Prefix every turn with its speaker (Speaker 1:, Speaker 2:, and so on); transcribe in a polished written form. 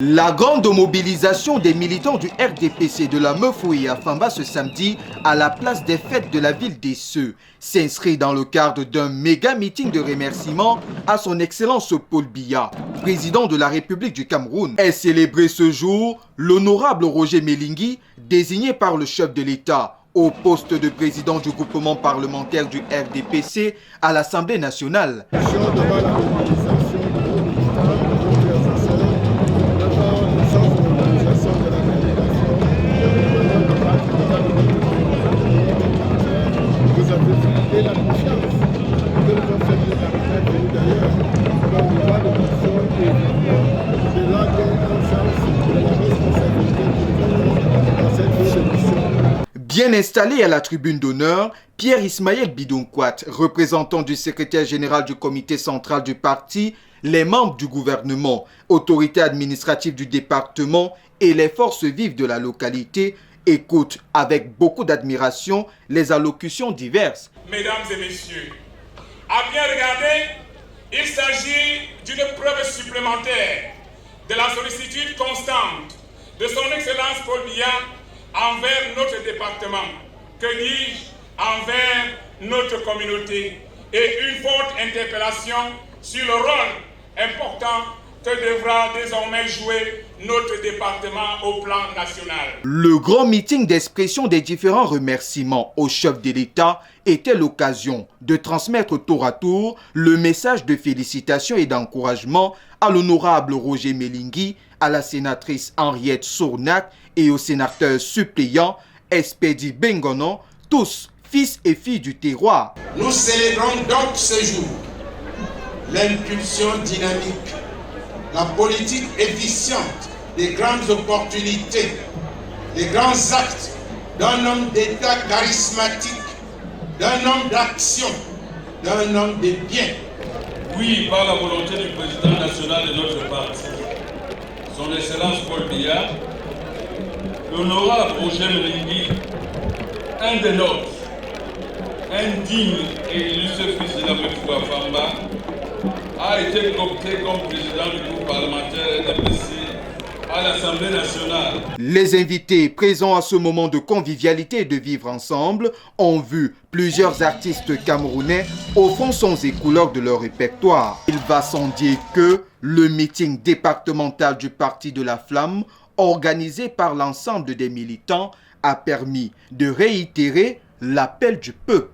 Speaker 1: La grande mobilisation des militants du RDPC de la Meufoué à Famba ce samedi à la place des fêtes de la ville d'Esseux s'inscrit dans le cadre d'un méga meeting de remerciement à son Excellence Paul Biya, président de la République du Cameroun. Est célébré ce jour l'honorable Roger Melingui, désigné par le chef de l'État au poste de président du groupement parlementaire du RDPC à l'Assemblée nationale.
Speaker 2: La confiance que nous avons fait de la retraite venue d'ailleurs, donc on voit de façon évidente, c'est là qu'il y a une conscience de la responsabilité que nous avons dans cette émission.
Speaker 1: Bien installé à la tribune d'honneur, Pierre Ismaël Bidonkwat, représentant du secrétaire général du comité central du parti, les membres du gouvernement, autorités administratives du département et les forces vives de la localité écoute avec beaucoup d'admiration les allocutions diverses.
Speaker 3: Mesdames et messieurs, à bien regarder, il s'agit d'une preuve supplémentaire de la sollicitude constante de son Excellence Paul Biya envers notre département, que dis-je, envers notre communauté, et une forte interpellation sur le rôle important que devra désormais jouer notre département au plan national.
Speaker 1: Le grand meeting d'expression des différents remerciements au chef de l'État était l'occasion de transmettre tour à tour le message de félicitations et d'encouragement à l'honorable Roger Melingui, à la sénatrice Henriette Sournac et au sénateur suppléant Espedi Bengonon, tous fils et filles du terroir.
Speaker 4: Nous célébrons donc ce jour l'impulsion dynamique, la politique efficiente, les grandes opportunités, les grands actes d'un homme d'État charismatique, d'un homme d'action, d'un homme de bien.
Speaker 5: Oui, par la volonté du président national de notre parti, son Excellence Paul Biya, l'honorable Roger Melingui, un des nôtres, un digne et illustre fils de la Meufoué à Famba, a été opté comme président du groupe parlementaire RDPC à l'Assemblée nationale.
Speaker 1: Les invités présents à ce moment de convivialité et de vivre ensemble ont vu plusieurs artistes camerounais offrant sons et couleurs de leur répertoire. Il va sans dire que le meeting départemental du Parti de la Flamme, organisé par l'ensemble des militants, a permis de réitérer l'appel du peuple.